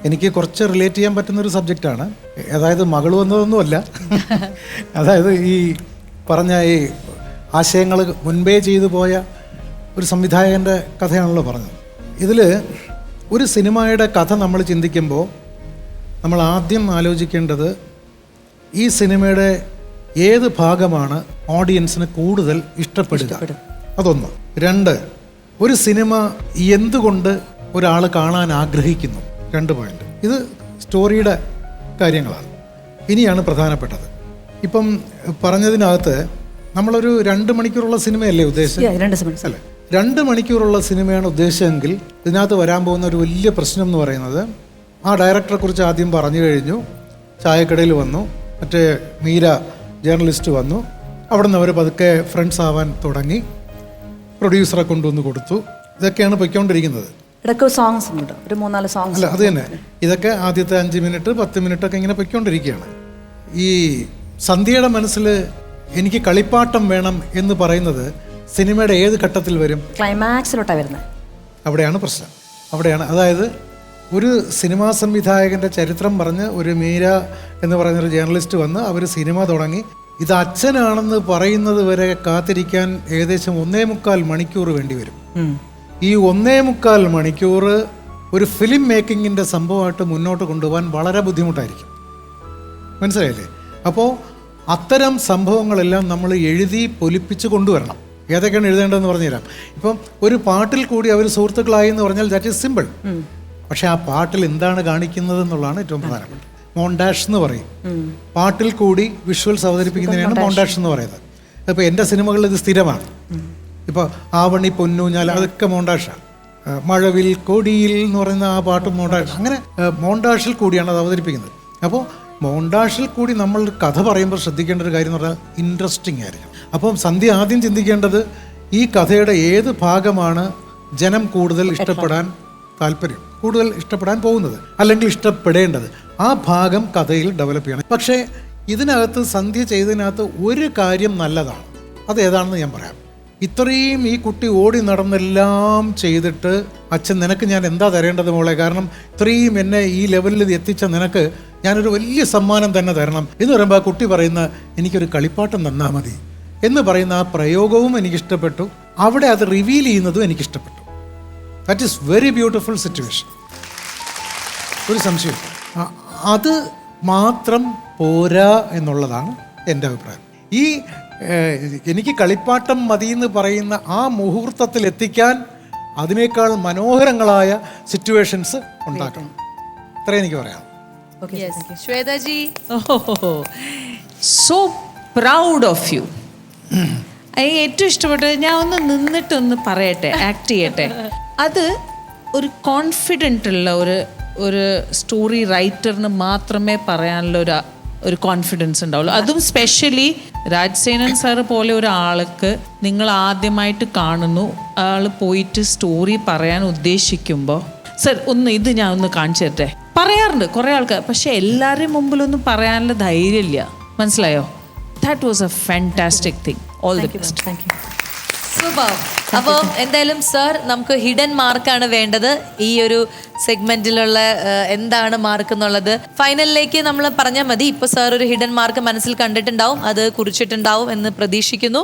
എനിക്ക് കുറച്ച് റിലേറ്റ് ചെയ്യാൻ പറ്റുന്നൊരു സബ്ജക്റ്റാണ്. അതായത് മകൾ വന്നതൊന്നുമല്ല, അതായത് ഈ പറഞ്ഞ ഈ ആശയങ്ങൾ മുൻപേ ചെയ്തു പോയ ഒരു സംവിധായകൻ്റെ കഥയാണല്ലോ പറഞ്ഞത്. ഇതിൽ ഒരു സിനിമയുടെ കഥ നമ്മൾ ചിന്തിക്കുമ്പോൾ നമ്മൾ ആദ്യം ആലോചിക്കേണ്ടത് ഈ സിനിമയുടെ ഏത് ഭാഗമാണ് ഓഡിയൻസിന് കൂടുതൽ ഇഷ്ടപ്പെടുക, അതൊന്ന്. രണ്ട്, ഒരു സിനിമ എന്തുകൊണ്ട് ഒരാൾ കാണാൻ ആഗ്രഹിക്കുന്നു, 2 പോയിന്റ്. ഇത് സ്റ്റോറിയുടെ കാര്യങ്ങളാണ്. ഇനിയാണ് പ്രധാനപ്പെട്ടത്. ഇപ്പം പറഞ്ഞതിനകത്ത് നമ്മളൊരു 2 മണിക്കൂറുള്ള സിനിമയല്ലേ ഉദ്ദേശിച്ചത്? അല്ലേ, 2 മണിക്കൂറുള്ള സിനിമയാണ് ഉദ്ദേശമെങ്കിൽ ഇതിനകത്ത് വരാൻ പോകുന്ന ഒരു വലിയ പ്രശ്നം എന്ന് പറയുന്നത്, ആ ഡയറക്ടറെ കുറിച്ച് ആദ്യം പറഞ്ഞു കഴിഞ്ഞു, ചായക്കടയിൽ വന്നു, മറ്റേ മീര ജേർണലിസ്റ്റ് വന്നു, അവിടെ നിന്ന് അവർ പതുക്കെ ഫ്രണ്ട്സ് ആവാൻ തുടങ്ങി, പ്രൊഡ്യൂസറെ കൊണ്ടുവന്ന് കൊടുത്തു. ഇതൊക്കെയാണ് പൊയ്ക്കൊണ്ടിരിക്കുന്നത്. സോങ്സ് ഉണ്ട്, ഒരു 3-4 സോങ്സ്. അല്ല, അത് തന്നെ. ഇതൊക്കെ ആദ്യത്തെ 5 മിനിറ്റ് 10 മിനിറ്റൊക്കെ ഇങ്ങനെ പൊയ്ക്കൊണ്ടിരിക്കുകയാണ്. ഈ സന്ധ്യയുടെ മനസ്സിൽ എനിക്ക് കളിപ്പാട്ടം വേണം എന്ന് പറയുന്നത് സിനിമയുടെ ഏത് ഘട്ടത്തിൽ വരും? ക്ലൈമാക്സിലോട്ടാണ് വരുന്നത്. അവിടെയാണ് പ്രശ്നം. അവിടെയാണ്, അതായത് ഒരു സിനിമാ സംവിധായകൻ്റെ ചരിത്രം പറഞ്ഞ് ഒരു മീര എന്ന് പറയുന്നൊരു ജേർണലിസ്റ്റ് വന്ന് അവർ സിനിമ തുടങ്ങി. ഇത് അച്ഛനാണെന്ന് പറയുന്നത് വരെ കാത്തിരിക്കാൻ ഏകദേശം 1.25 മണിക്കൂർ വേണ്ടി വരും. ഈ 1.25 മണിക്കൂർ ഒരു ഫിലിം മേക്കിങ്ങിൻ്റെ സംഭവമായിട്ട് മുന്നോട്ട് കൊണ്ടുപോകാൻ വളരെ ബുദ്ധിമുട്ടായിരിക്കും. മനസ്സിലായില്ലേ? അപ്പോൾ അത്തരം സംഭവങ്ങളെല്ലാം നമ്മൾ എഴുതി പൊലിപ്പിച്ച് കൊണ്ടുവരണം. ഏതൊക്കെയാണ് എഴുതേണ്ടതെന്ന് പറഞ്ഞുതരാം. ഇപ്പം ഒരു പാട്ടിൽ കൂടി അവർ സുഹൃത്തുക്കളായി എന്ന് പറഞ്ഞാൽ ദാറ്റ് ഈസ് സിമ്പിൾ. പക്ഷേ ആ പാട്ടിൽ എന്താണ് കാണിക്കുന്നത് എന്നുള്ളതാണ് ഏറ്റവും പ്രധാനപ്പെട്ടത്. മോണ്ടാഷ് എന്ന് പറയും. പാട്ടിൽ കൂടി വിഷ്വൽസ് അവതരിപ്പിക്കുന്നതിനാണ് മോണ്ടാഷ് എന്ന് പറയുന്നത്. ഇപ്പോൾ എൻ്റെ സിനിമകളിൽ ഇത് സ്ഥിരമാണ്. ഇപ്പോൾ ആവണി പൊന്നൂഞ്ഞാൽ അതൊക്കെ മോണ്ടാഷാണ്. മഴവിൽ കൊടിയിൽ എന്ന് പറയുന്ന ആ പാട്ടും മോണ്ടാഷ്. അങ്ങനെ മോണ്ടാഷിൽ കൂടിയാണ് അത് അവതരിപ്പിക്കുന്നത്. അപ്പോൾ മോണ്ടാഷിൽ കൂടി നമ്മൾ കഥ പറയുമ്പോൾ ശ്രദ്ധിക്കേണ്ട ഒരു കാര്യം എന്ന് പറഞ്ഞാൽ ഇൻട്രസ്റ്റിംഗ് ആയിരിക്കും. അപ്പം സന്ധ്യ ആദ്യം ചിന്തിക്കേണ്ടത് ഈ കഥയുടെ ഏത് ഭാഗമാണ് ജനം കൂടുതൽ ഇഷ്ടപ്പെടാൻ താല്പര്യം, കൂടുതൽ ഇഷ്ടപ്പെടാൻ പോകുന്നത്, അല്ലെങ്കിൽ ഇഷ്ടപ്പെടേണ്ടത്. ആ ഭാഗം കഥയിൽ ഡെവലപ്പ് ചെയ്യണം. പക്ഷേ ഇതിനകത്ത് സന്ധ്യ ചെയ്തതിനകത്ത് ഒരു കാര്യം നല്ലതാണ്. അതേതാണെന്ന് ഞാൻ പറയാം. ഇത്രയും ഈ കുട്ടി ഓടി നടന്നെല്ലാം ചെയ്തിട്ട്, അച്ഛൻ നിനക്ക് ഞാൻ എന്താ തരേണ്ടത് മോളെ, കാരണം ഇത്രയും എന്നെ ഈ ലെവലിൽ എത്തിച്ച നിനക്ക് ഞാനൊരു വലിയ സമ്മാനം തന്നെ തരണം എന്ന് പറയുമ്പോൾ ആ കുട്ടി പറയുന്ന എനിക്കൊരു കളിപ്പാട്ടം തന്നാൽ മതി എന്ന് പറയുന്ന ആ പ്രയോഗവും എനിക്കിഷ്ടപ്പെട്ടു. അവിടെ അത് റിവീൽ ചെയ്യുന്നതും എനിക്കിഷ്ടപ്പെട്ടു. That is very beautiful situation. ഒരു സംശയം, അത് മാത്രം പോരാ എന്നുള്ളതാണ് എൻ്റെ അഭിപ്രായം. ഈ എനിക്ക് കളിപ്പാട്ടം മതി എന്ന് പറയുന്ന ആ മുഹൂർത്തത്തിൽ എത്തിക്കാൻ അതിനേക്കാൾ മനോഹരങ്ങളായ സിറ്റുവേഷൻസ് ഉണ്ടാക്കണം. ഇത്രയും എനിക്ക് പറയാം. ശ്വേതാജി, സോ പ്രൗഡ് ഓഫ് യു. ഏറ്റവും ഇഷ്ടപ്പെട്ടത്, ഞാൻ ഒന്ന് നിന്നിട്ടൊന്ന് പറയട്ടെ, ആക്ട് ചെയ്യട്ടെ. അത് ഒരു കോൺഫിഡൻ്റ് ഉള്ള ഒരു സ്റ്റോറി റൈറ്ററിന് മാത്രമേ പറയാനുള്ള ഒരു കോൺഫിഡൻസ് ഉണ്ടാവുള്ളൂ. അതും സ്പെഷ്യലി രാജ്സേനൻ സാറ് പോലെ ഒരാൾക്ക് നിങ്ങൾ ആദ്യമായിട്ട് കാണുന്നു, ആൾ പോയിട്ട് സ്റ്റോറി പറയാൻ ഉദ്ദേശിക്കുമ്പോൾ, സർ ഒന്ന് ഇത് ഞാൻ ഒന്ന് കാണിച്ചു തരട്ടെ പറയാറുണ്ട് കുറേ ആൾക്കാർ. പക്ഷെ എല്ലാവരുടെയും മുമ്പിലൊന്നും പറയാനുള്ള ധൈര്യമില്ല. മനസ്സിലായോ? That was A fantastic thing. All the best. Super. അപ്പോൾ എന്തായാലും സർ, നമുക്ക് ഹിഡൻ മാർക്കാണ് വേണ്ടത്. ഈ ഒരു സെഗ്മെന്റിലുള്ള എന്താണ് മാർക്ക് എന്നുള്ളത് ഫൈനലിലേക്ക് നമ്മൾ പറഞ്ഞാൽ മതി. ഇപ്പോൾ സർ ഒരു ഹിഡൻ മാർക്ക് മനസ്സിൽ കണ്ടിട്ടുണ്ടാവും, അത് കുറിച്ചിട്ടുണ്ടാവും എന്ന് പ്രതീക്ഷിക്കുന്നു.